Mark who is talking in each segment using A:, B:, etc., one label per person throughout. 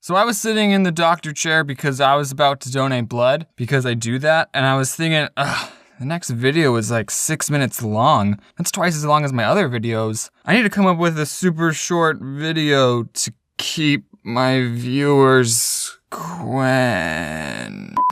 A: So I was sitting in the doctor chair because I was about to donate blood, because I do that, and I was thinking, ugh, the next video is like 6 minutes long. That's twice as long as my other videos. I need to come up with a super short video to keep my viewers So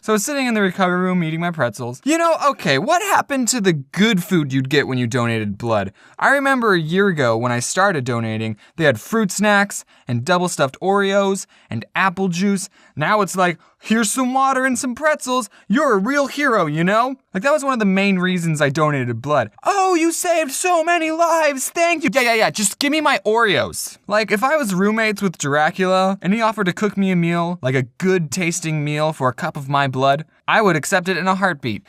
A: I was sitting in the recovery room eating my pretzels. You know, okay, what happened to the good food you'd get when you donated blood? I remember a year ago when I started donating, they had fruit snacks and double stuffed Oreos and apple juice. Now it's like, here's some water and some pretzels. You're a real hero, you know? Like, that was one of the main reasons I donated blood. Oh, you saved so many lives, thank you. Yeah, just give me my Oreos. Like, if I was roommates with Dracula and he offered to cook me a meal, like a good tasting meal for a cup of my blood, I would accept it in a heartbeat.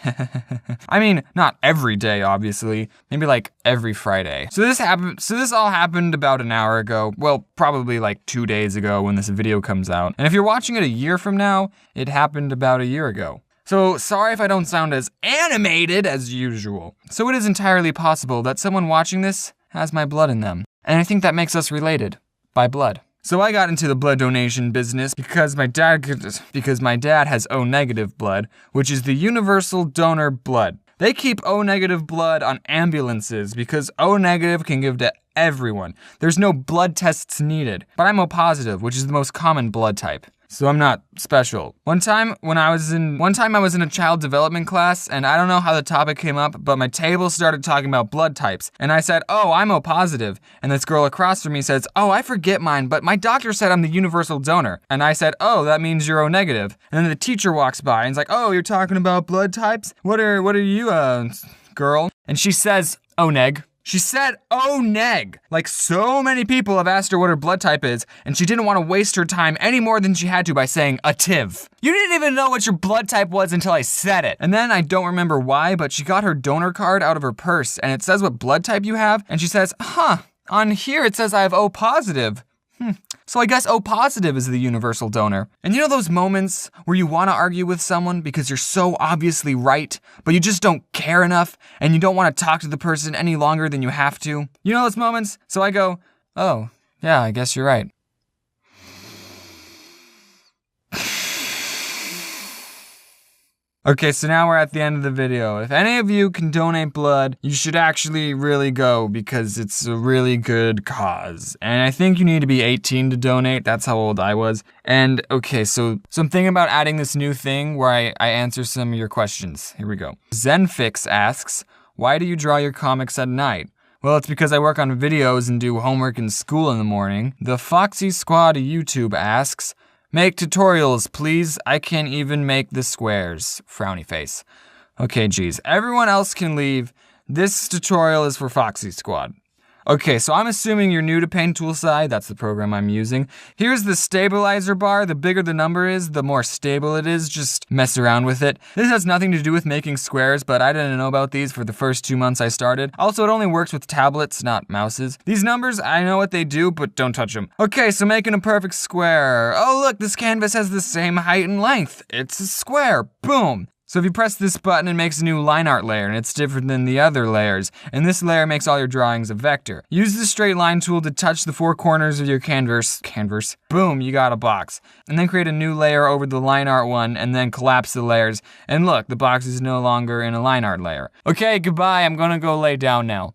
A: I mean, not every day, obviously. Maybe like every Friday. So this all happened about an hour ago. Well, probably like 2 days ago when this video comes out. And if you're watching it a year from now, it happened about a year ago. So sorry if I don't sound as animated as usual. So it is entirely possible that someone watching this has my blood in them. And I think that makes us related by blood. So I got into the blood donation business because my dad has O negative blood, which is the universal donor blood. They keep O negative blood on ambulances because O negative can give to everyone. There's no blood tests needed, but I'm O positive, which is the most common blood type. So I'm not special. One time I was in a child development class, and I don't know how the topic came up, but my table started talking about blood types. And I said, oh, I'm O positive. And this girl across from me says, oh, I forget mine, but my doctor said I'm the universal donor. And I said, oh, that means you're O negative. And then the teacher walks by and is like, oh, you're talking about blood types? What are you, girl? And she says, O neg. She said, oh, neg. Like, so many people have asked her what her blood type is, and she didn't want to waste her time any more than she had to by saying a TIV. You didn't even know what your blood type was until I said it. And then I don't remember why, but she got her donor card out of her purse, and it says what blood type you have, and she says, huh, on here it says I have O positive. So I guess O positive is the universal donor. And you know those moments where you want to argue with someone because you're so obviously right, but you just don't care enough and you don't want to talk to the person any longer than you have to? You know those moments? So I go, oh, yeah, I guess you're right. Okay, so now we're at the end of the video. If any of you can donate blood, you should actually really go because it's a really good cause. And I think you need to be 18 to donate. That's how old I was. And okay, so I'm thinking about adding this new thing where I answer some of your questions. Here we go. Zenfix asks, why do you draw your comics at night? Well, it's because I work on videos and do homework in school in the morning. The Foxy Squad YouTube asks, make tutorials, please. I can't even make the squares. Frowny face. Okay, geez. Everyone else can leave. This tutorial is for Foxy Squad. Okay, so I'm assuming you're new to Paint Tool Sci. That's the program I'm using. Here's the stabilizer bar. The bigger the number is, the more stable it is. Just mess around with it. This has nothing to do with making squares, but I didn't know about these for the first 2 months I started. Also, it only works with tablets, not mouses. These numbers, I know what they do, but don't touch them. Okay, so making a perfect square. Oh, look, this canvas has the same height and length. It's a square. Boom. So if you press this button, it makes a new line art layer, and it's different than the other layers. And this layer makes all your drawings a vector. Use the straight line tool to touch the 4 corners of your canvas. Boom, you got a box. And then create a new layer over the line art one, and then collapse the layers. And look, the box is no longer in a line art layer. Okay, goodbye, I'm gonna go lay down now.